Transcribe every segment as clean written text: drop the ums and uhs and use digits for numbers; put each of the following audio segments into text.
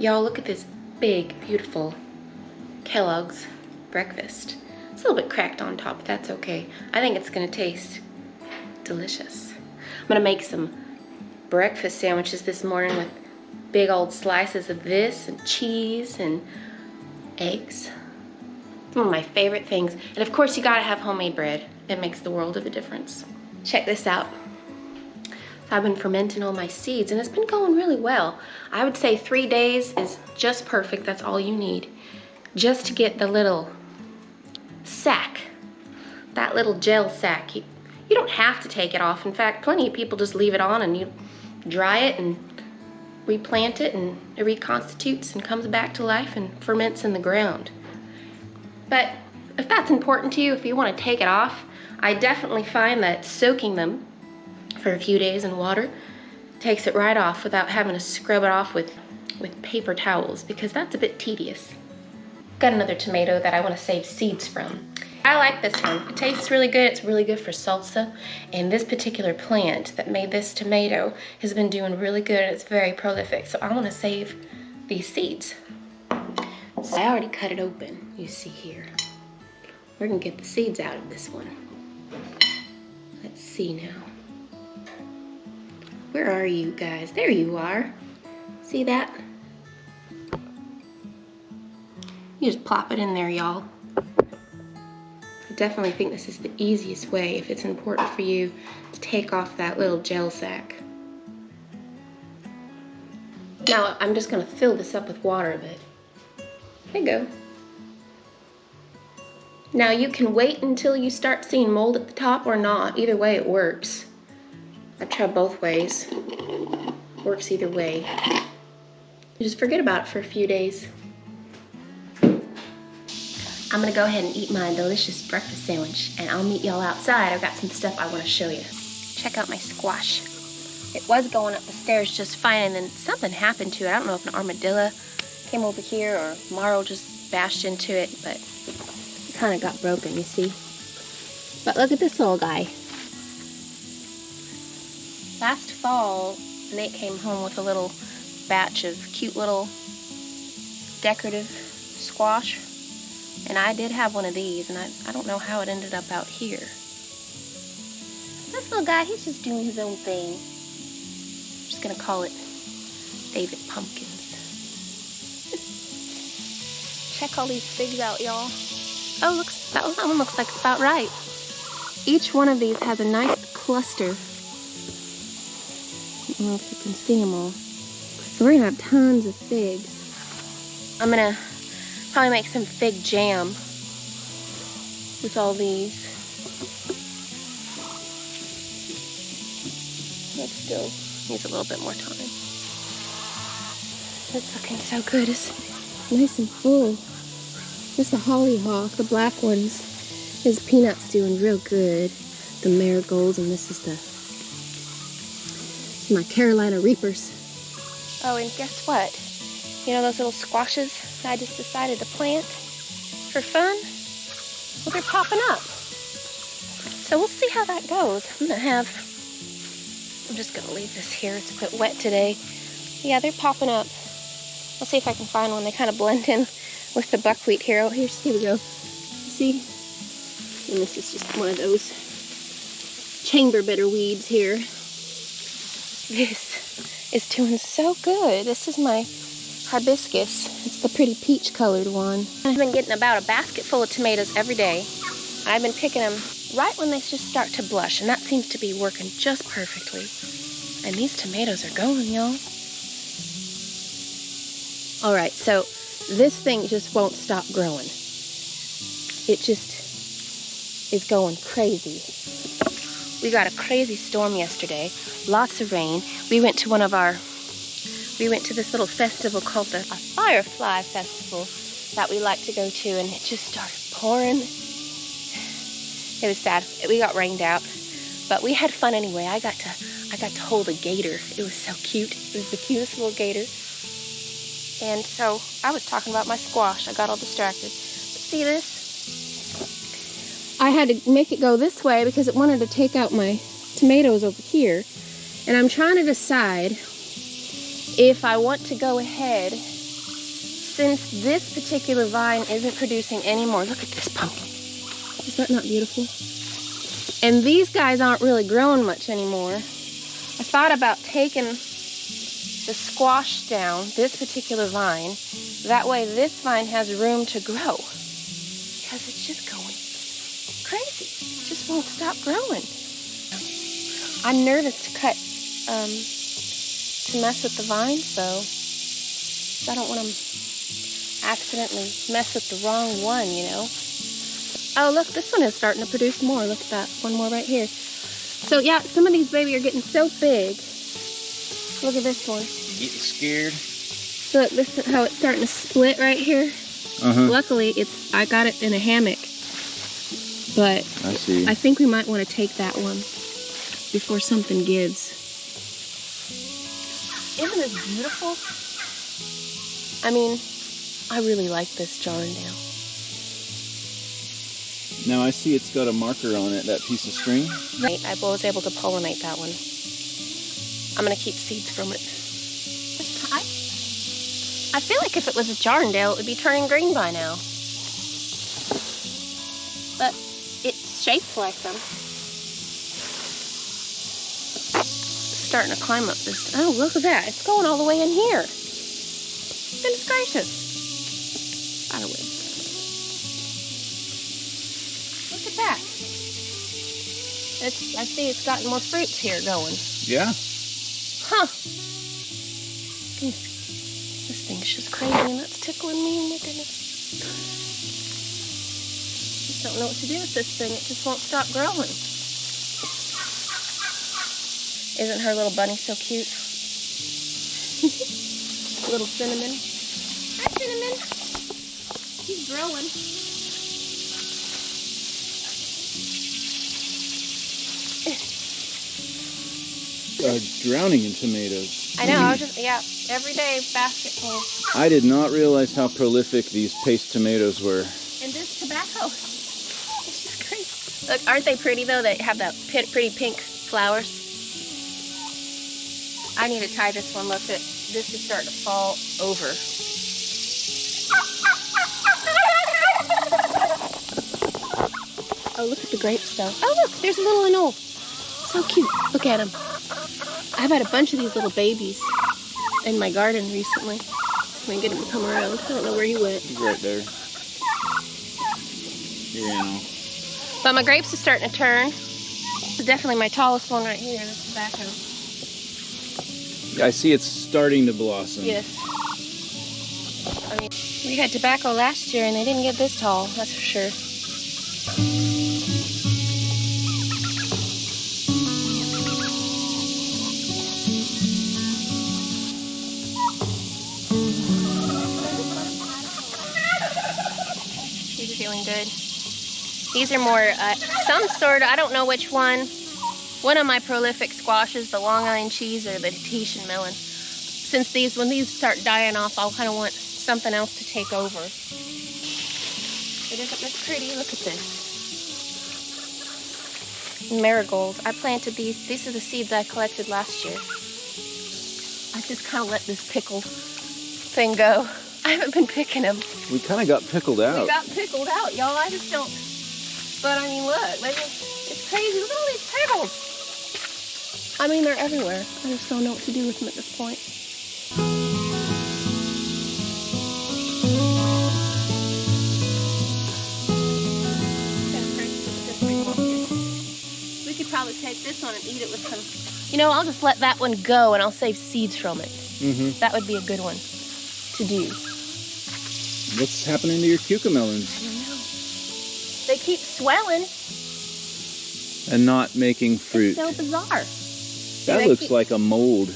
Y'all, look at this big, beautiful Kellogg's breakfast. It's a little bit cracked on top, but that's okay. I think it's gonna taste delicious. I'm gonna make some breakfast sandwiches this morning with big old slices of this and cheese and eggs. One of my favorite things. And of course you gotta have homemade bread. It makes the world of a difference. Check this out. I've been fermenting all my seeds and it's been going really well. I would say 3 days is just perfect. That's all you need. Just to get the little sack, that little gel sack. You don't have to take it off. In fact, plenty of people just leave it on and you dry it and replant it and it reconstitutes and comes back to life and ferments in the ground. But if that's important to you, if you want to take it off, I definitely find that soaking them for a few days in water takes it right off without having to scrub it off with paper towels, because that's a bit tedious. Got another tomato that I want to save seeds from. I like this one. It tastes really good. It's really good for salsa. And this particular plant that made this tomato has been doing really good. It's very prolific. So I want to save these seeds. So I already cut it open, you see here. We're gonna get the seeds out of this one. Let's see now. Where are you guys? There you are. See that? You just plop it in there, y'all. I definitely think this is the easiest way if it's important for you to take off that little gel sack. Now I'm just gonna fill this up with water a bit. There you go. Now you can wait until you start seeing mold at the top or not. Either way it works. I've tried both ways. Works either way. You just forget about it for a few days. I'm gonna go ahead and eat my delicious breakfast sandwich and I'll meet y'all outside. I've got some stuff I wanna show you. Check out my squash. It was going up the stairs just fine and then something happened to it. I don't know if an armadillo came over here or Marl just bashed into it, but it kind of got broken, you see. But look at this little guy. Last fall, Nate came home with a little batch of cute little decorative squash. And I did have one of these, and I don't know how it ended up out here. This little guy, he's just doing his own thing. I'm just gonna call it David Pumpkins. Check all these figs out, y'all. Oh, that one looks like it's about right. Each one of these has a nice cluster. I don't know if you can see them all. So we're gonna have tons of figs. I'm gonna probably make some fig jam with all these. That still needs a little bit more time. It's looking so good. It's nice and full. This is the hollyhock, the black ones. This peanut's doing real good. The marigolds, and this is my Carolina Reapers. Oh, and guess what? You know those little squashes that I just decided to plant for fun? Well, they're popping up. So we'll see how that goes. I'm just gonna leave this here. It's a bit wet today. Yeah, they're popping up. I'll see if I can find one. They kind of blend in with the buckwheat here. Oh, here we go. See? And this is just one of those chamber bitter weeds here. This is doing so good. This is my hibiscus. It's the pretty peach colored one. I've been getting about a basket full of tomatoes every day. I've been picking them right when they just start to blush, and that seems to be working just perfectly. And these tomatoes are going, y'all. All right, so this thing just won't stop growing. It just is going crazy. We got a crazy storm yesterday, lots of rain. We went to this little festival called the Firefly Festival that we like to go to, and it just started pouring. It was sad. We got rained out, but we had fun anyway. I got to hold a gator. It was so cute. It was the cutest little gator. And so I was talking about my squash. I got all distracted. But see this? I had to make it go this way because it wanted to take out my tomatoes over here. And I'm trying to decide if I want to go ahead since this particular vine isn't producing anymore, look at this pumpkin. Is that not beautiful? And these guys aren't really growing much anymore. I thought about taking the squash down, this particular vine. That way this vine has room to grow. Because it's just going crazy. It just won't stop growing. I'm nervous to cut, to mess with the vines though. I don't want to accidentally mess with the wrong one, you know. Oh, look, this one is starting to produce more. Look at that, one more right here. So yeah, some of these baby are getting so big. Look at this one. Getting scared. So look, this is how it's starting to split right here. Luckily, I got it in a hammock. But I see. I think we might want to take that one before something gives. Isn't this beautiful? I mean, I really like this Jarndale. Now I see it's got a marker on it, that piece of string. Right, I was able to pollinate that one. I'm gonna keep seeds from it. I feel like if it was a Jarndale, it would be turning green by now. But it's shaped like them. It's starting to climb up this. Oh, look at that! It's going all the way in here. Goodness gracious! Spiderwebs. Look at that. I see it's gotten more fruits here going. Yeah. Huh. Goodness. This thing's just crazy and that's tickling me. Oh my goodness. Just don't know what to do with this thing. It just won't stop growing. Isn't her little bunny so cute? Little Cinnamon. Hi, Cinnamon. He's growing. Drowning in tomatoes. I know, I was just, yeah, every day basketful. I did not realize how prolific these paste tomatoes were. And this tobacco. It's just crazy. Look, aren't they pretty though? They have that pretty pink flowers. I need to tie this one. Look, this is starting to fall over. Oh, look at the grapes though. Oh, look, there's a little anole. So cute. Look at him. I've had a bunch of these little babies in my garden recently. I'm gonna get him to come around. I don't know where he went. He's right there. He ran off. But my grapes are starting to turn. This is definitely my tallest one right here, this tobacco. I see it's starting to blossom. Yes. I mean, we had tobacco last year and they didn't get this tall, that's for sure. She's feeling good. These are more, some sort of, I don't know which one. One of my prolific squashes, the Long Island cheese or the Tahitian melon. Since when these start dying off, I'll kind of want something else to take over. But isn't this pretty? Look at this. Marigolds. I planted these. These are the seeds I collected last year. I just kind of let this pickle thing go. I haven't been picking them. We kind of got pickled out. We got pickled out, y'all. I just don't. But I mean, look. It's crazy. Look at all these pickles. I mean, they're everywhere. I just don't know what to do with them at this point. We could probably take this one and eat it with some, you know, I'll just let that one go and I'll save seeds from it. Mm-hmm. That would be a good one to do. What's happening to your cucamelons? I don't know. They keep swelling. And not making fruit. It's so bizarre. That looks like a mold.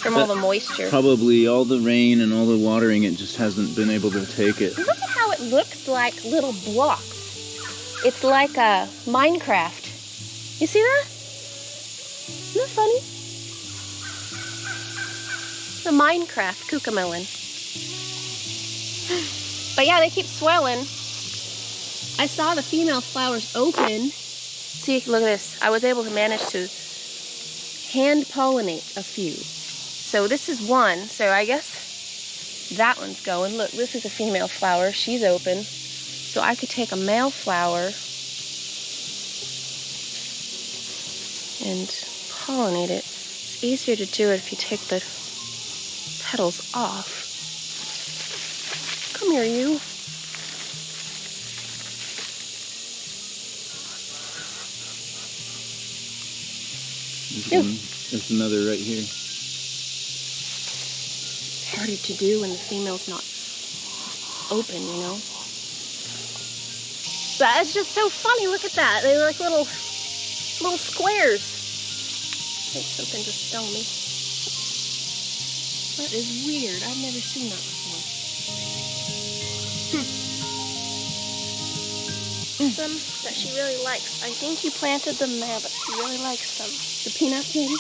From all the moisture. Probably all the rain and all the watering, it just hasn't been able to take it. Look at how it looks like little blocks. It's like a Minecraft. You see that? Isn't that funny? The Minecraft cucamelon. But yeah, they keep swelling. I saw the female flowers open. See, look at this. I was able to manage to hand pollinate a few. So this is one. So I guess That one's going. Look, this is a female flower. She's open. So I could take a male flower and pollinate it. It's easier to do it if you take the petals off. Come here, you. There's another right here. Harder to do when the female's not open, you know. That's just so funny. Look at that. They're like little squares. I think something just stung me. That is weird. I've never seen that before. Some that she really likes. I think you planted them there, but she really likes them. The peanuts, maybe?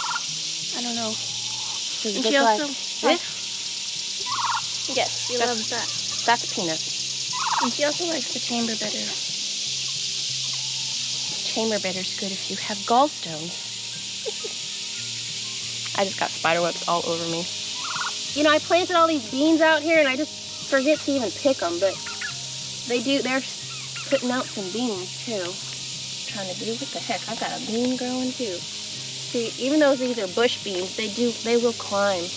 I don't know. And she also this? Yes, she loves that. That's peanut. And she also likes the chamber bitter. Chamber bitter's good if you have gallstones. I just got spider webs all over me. You know, I planted all these beans out here and I just forget to even pick them, but they're putting out some beans too. Trying to do, what the heck, I've got a bean growing too. See, even though these are bush beans, they will climb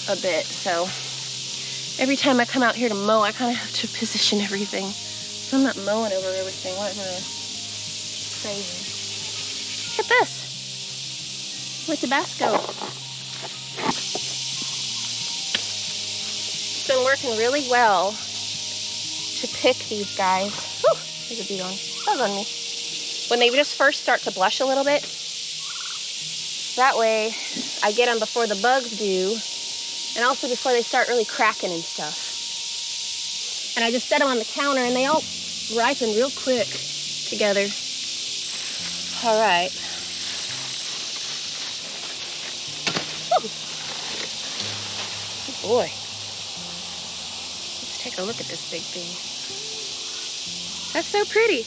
a bit, so every time I come out here to mow, I kind of have to position everything. So I'm not mowing over everything. What am I? Crazy. Look at this. Where'd Tabasco? It's been working really well to pick these guys. Whew, there's a bee on. Bug on me. When they just first start to blush a little bit, that way I get them before the bugs do, and also before they start really cracking and stuff. And I just set them on the counter and they all ripen real quick together. All right. Woo. Oh boy. Let's take a look at this big thing. That's so pretty.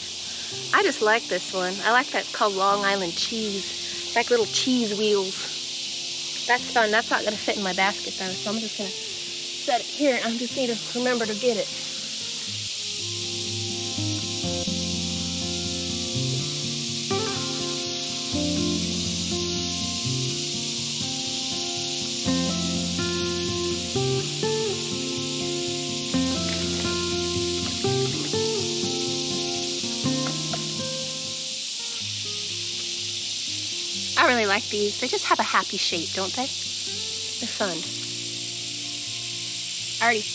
I just like this one. I like that. It's called Long Island cheese. It's like little cheese wheels. That's fun. That's not going to fit in my basket though, so I'm just going to set it here and I just need to remember to get it. I really like these. They just have a happy shape, don't they? They're fun. Alrighty.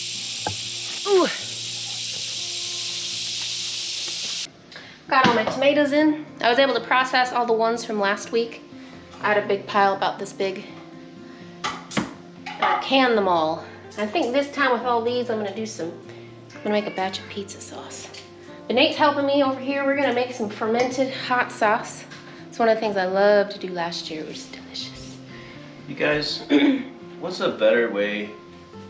Ooh. Got all my tomatoes in. I was able to process all the ones from last week. I had a big pile about this big. And I canned them all. I think this time with all these, I'm gonna make a batch of pizza sauce. But Nate's helping me over here. We're gonna make some fermented hot sauce. It's one of the things I loved to do last year. It was delicious. You guys, what's a better way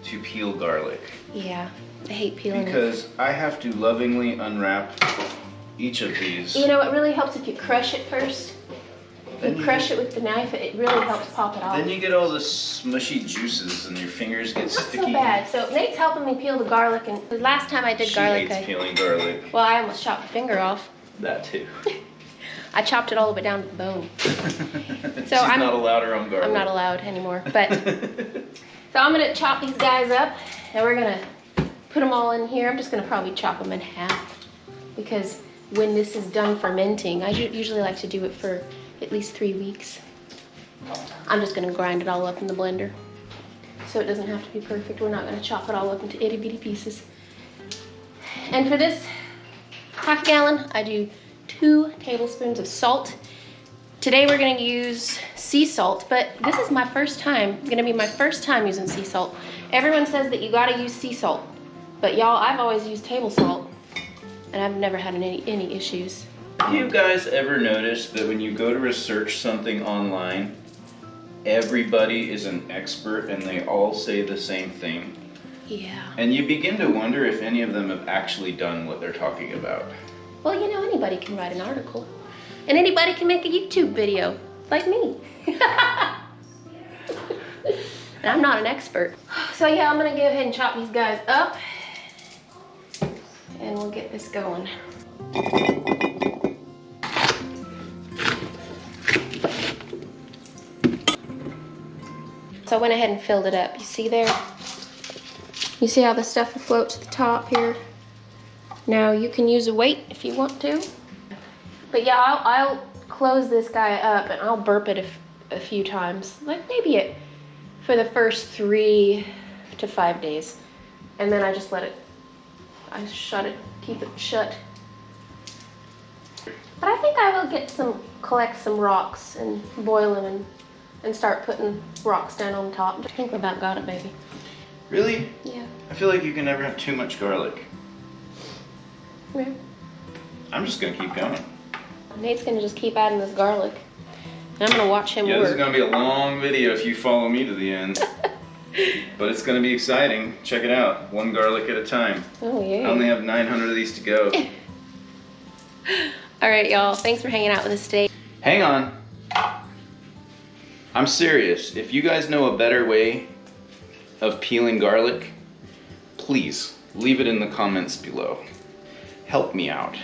to peel garlic? Yeah, I hate peeling Because I have to lovingly unwrap each of these. You know, it really helps if you crush it first. If you crush it with the knife, it really helps pop it off. Then you get all the smushy juices and your fingers get sticky. Not so bad. So Nate's helping me peel the garlic, and the last time I did garlic, She hates peeling garlic. Well, I almost chopped a finger off. That too. I chopped it all the way down to the bone. So I'm not allowed her own garlic. I'm not allowed anymore. But so I'm gonna chop these guys up, and we're gonna put them all in here. I'm just gonna probably chop them in half because when this is done fermenting, I usually like to do it for at least 3 weeks. I'm just gonna grind it all up in the blender, so it doesn't have to be perfect. We're not gonna chop it all up into itty bitty pieces. And for this half gallon, I do 2 tablespoons of salt. Today we're gonna use sea salt, but this is my first time, gonna be my first time using sea salt. Everyone says that you gotta use sea salt, but y'all, I've always used table salt, and I've never had any issues. Have you guys ever noticed that when you go to research something online, everybody is an expert and they all say the same thing? Yeah. And you begin to wonder if any of them have actually done what they're talking about. Well, you know, anybody can write an article. And anybody can make a YouTube video, like me. and I'm not an expert. So yeah, I'm gonna go ahead and chop these guys up and we'll get this going. So I went ahead and filled it up. You see there? You see how the stuff will float to the top here? Now you can use a weight if you want to. But yeah, I'll close this guy up and I'll burp it a few times. Like maybe for the first 3 to 5 days. And then I just let it, I shut it, keep it shut. But I think I will collect some rocks and boil them and start putting rocks down on top. I think we about got it, baby. Really? Yeah. I feel like you can never have too much garlic. Yeah. I'm just gonna keep going. Nate's gonna just keep adding this garlic. And I'm gonna watch him Yeah, work. this is gonna be a long video if you follow me to the end. But it's gonna be exciting. Check it out. 1 garlic at a time. Oh yeah. I only have 900 of these to go. All right, y'all. Thanks for hanging out with us today. Hang on. I'm serious. If you guys know a better way of peeling garlic, please leave it in the comments below. Help me out.